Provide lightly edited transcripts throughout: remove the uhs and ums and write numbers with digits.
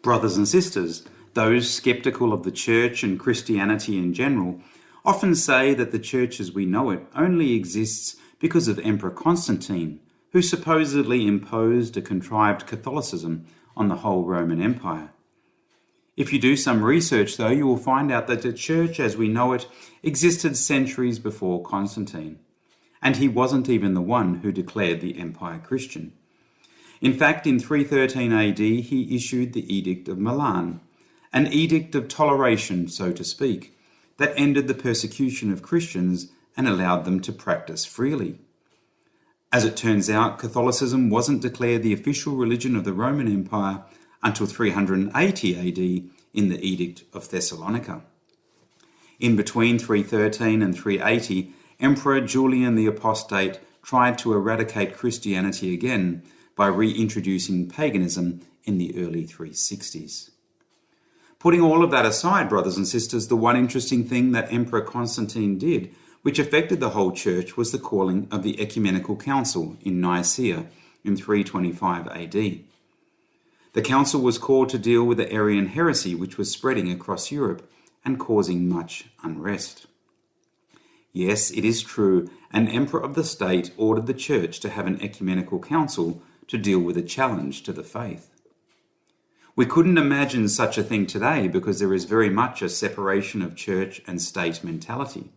Brothers and sisters, those sceptical of the Church and Christianity in general often say that the Church as we know it only exists because of Emperor Constantine, who supposedly imposed a contrived Catholicism on the whole Roman Empire. If you do some research, though, you will find out that the Church as we know it existed centuries before Constantine, and he wasn't even the one who declared the empire Christian. In fact, in 313 AD, he issued the Edict of Milan, an edict of toleration, so to speak, that ended the persecution of Christians and allowed them to practice freely. As it turns out, Catholicism wasn't declared the official religion of the Roman Empire until 380 AD in the Edict of Thessalonica. In between 313 and 380, Emperor Julian the Apostate tried to eradicate Christianity again by reintroducing paganism in the early 360s. Putting all of that aside, brothers and sisters, the one interesting thing that Emperor Constantine did, which affected the whole Church, was the calling of the Ecumenical Council in Nicaea in 325 AD. The council was called to deal with the Arian heresy which was spreading across Europe and causing much unrest. Yes, it is true, an emperor of the state ordered the Church to have an ecumenical council to deal with a challenge to the faith. We couldn't imagine such a thing today because there is very much a separation of church and state mentality,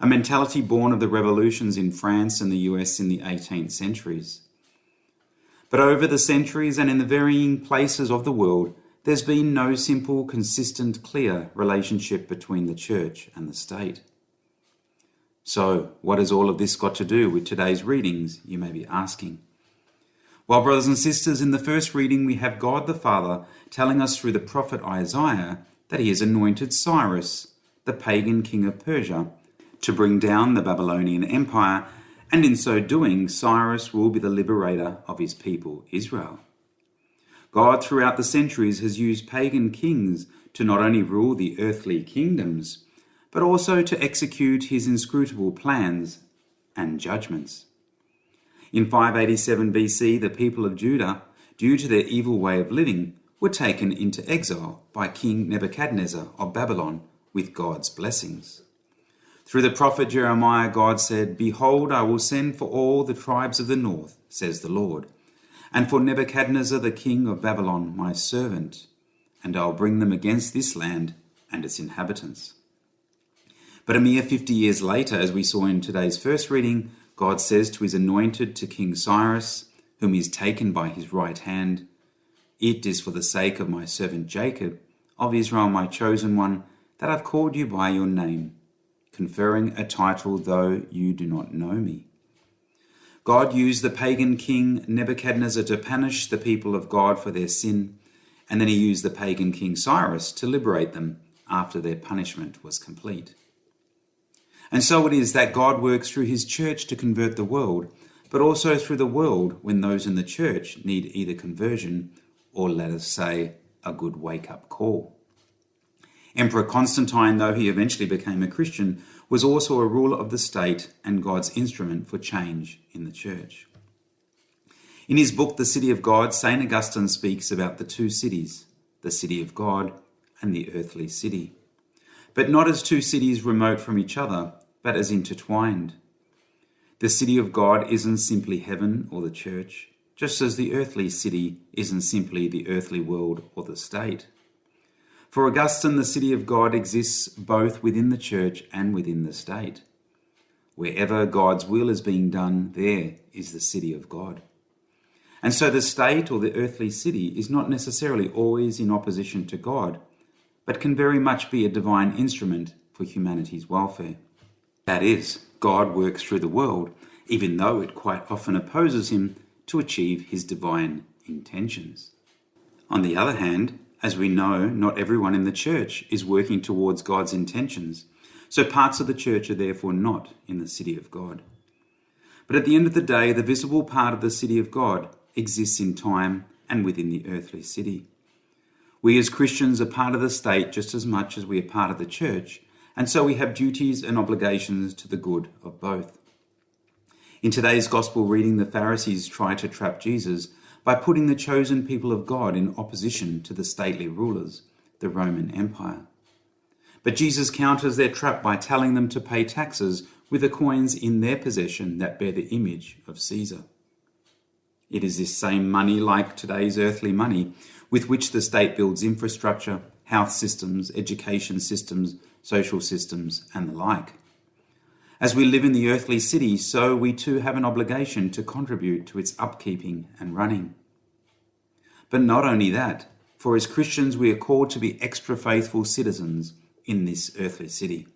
a mentality born of the revolutions in France and the US in the 18th centuries. But over the centuries and in the varying places of the world, there's been no simple, consistent, clear relationship between the church and the state. So, what has all of this got to do with today's readings, you may be asking? Well, brothers and sisters, in the first reading we have God the Father telling us through the prophet Isaiah that he has anointed Cyrus, the pagan king of Persia, to bring down the Babylonian Empire, and in so doing, Cyrus will be the liberator of his people, Israel. God, throughout the centuries, has used pagan kings to not only rule the earthly kingdoms, but also to execute his inscrutable plans and judgments. In 587 BC, the people of Judah, due to their evil way of living, were taken into exile by King Nebuchadnezzar of Babylon with God's blessings. Through the prophet Jeremiah, God said, "Behold, I will send for all the tribes of the north, says the Lord, and for Nebuchadnezzar the king of Babylon, my servant, and I'll bring them against this land and its inhabitants." But a mere 50 years later, as we saw in today's first reading, God says to his anointed, to King Cyrus, whom he has taken by his right hand, "It is for the sake of my servant Jacob, of Israel my chosen one, that I've called you by your name, conferring a title though you do not know me." God used the pagan king Nebuchadnezzar to punish the people of God for their sin, and then he used the pagan king Cyrus to liberate them after their punishment was complete. And so it is that God works through his church to convert the world, but also through the world when those in the church need either conversion or, let us say, a good wake-up call. Emperor Constantine, though he eventually became a Christian, was also a ruler of the state and God's instrument for change in the church. In his book, The City of God, St. Augustine speaks about the two cities, the city of God and the earthly city, but not as two cities remote from each other, but as intertwined. The city of God isn't simply heaven or the church, just as the earthly city isn't simply the earthly world or the state. For Augustine, the city of God exists both within the church and within the state. Wherever God's will is being done, there is the city of God. And so the state or the earthly city is not necessarily always in opposition to God, but can very much be a divine instrument for humanity's welfare. That is, God works through the world, even though it quite often opposes him, to achieve his divine intentions. On the other hand, as we know, not everyone in the church is working towards God's intentions, so parts of the church are therefore not in the city of God. But at the end of the day, the visible part of the city of God exists in time and within the earthly city. We as Christians are part of the state just as much as we are part of the church, and so we have duties and obligations to the good of both. In today's gospel reading, the Pharisees try to trap Jesus by putting the chosen people of God in opposition to the stately rulers, the Roman Empire. But Jesus counters their trap by telling them to pay taxes with the coins in their possession that bear the image of Caesar. It is this same money, like today's earthly money, with which the state builds infrastructure, health systems, education systems, social systems, and the like. As we live in the earthly city, so we too have an obligation to contribute to its upkeeping and running. But not only that, for as Christians we are called to be extra faithful citizens in this earthly city.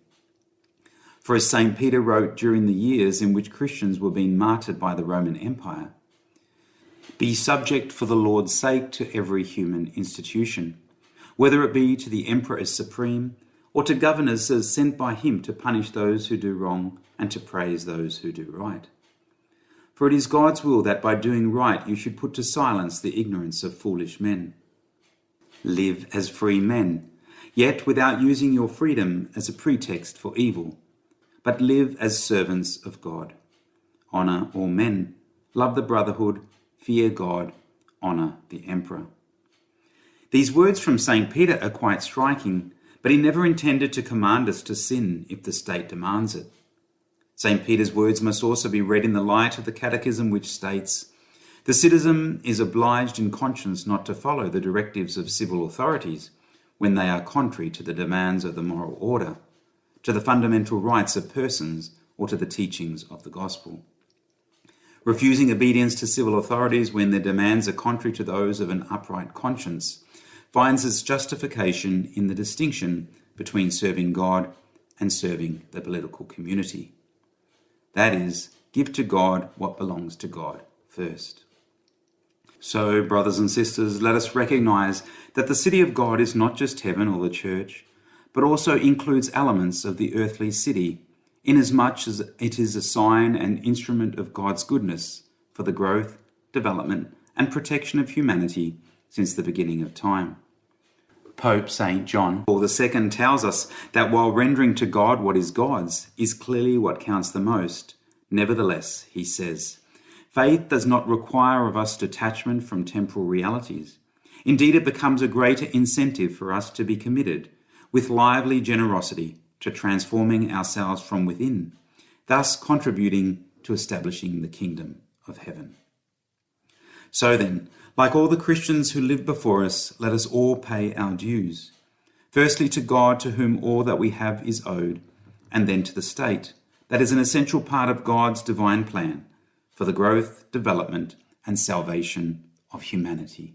For as St. Peter wrote during the years in which Christians were being martyred by the Roman Empire, "Be subject for the Lord's sake to every human institution, whether it be to the emperor as supreme, or to governors as sent by him to punish those who do wrong and to praise those who do right. For it is God's will that by doing right you should put to silence the ignorance of foolish men. Live as free men, yet without using your freedom as a pretext for evil, but live as servants of God. Honour all men, love the brotherhood, fear God, honour the emperor." These words from St. Peter are quite striking, but he never intended to command us to sin if the state demands it. St. Peter's words must also be read in the light of the Catechism, which states, "The citizen is obliged in conscience not to follow the directives of civil authorities when they are contrary to the demands of the moral order, to the fundamental rights of persons, or to the teachings of the gospel. Refusing obedience to civil authorities when their demands are contrary to those of an upright conscience finds its justification in the distinction between serving God and serving the political community. That is, give to God what belongs to God first." So, brothers and sisters, let us recognize that the city of God is not just heaven or the church, but also includes elements of the earthly city, inasmuch as it is a sign and instrument of God's goodness for the growth, development, and protection of humanity since the beginning of time. Pope St. John Paul II tells us that while rendering to God what is God's is clearly what counts the most, nevertheless, he says, faith does not require of us detachment from temporal realities. Indeed, it becomes a greater incentive for us to be committed with lively generosity to transforming ourselves from within, thus contributing to establishing the kingdom of heaven. So then, like all the Christians who lived before us, let us all pay our dues. Firstly to God, to whom all that we have is owed, and then to the state, that is an essential part of God's divine plan for the growth, development, and salvation of humanity.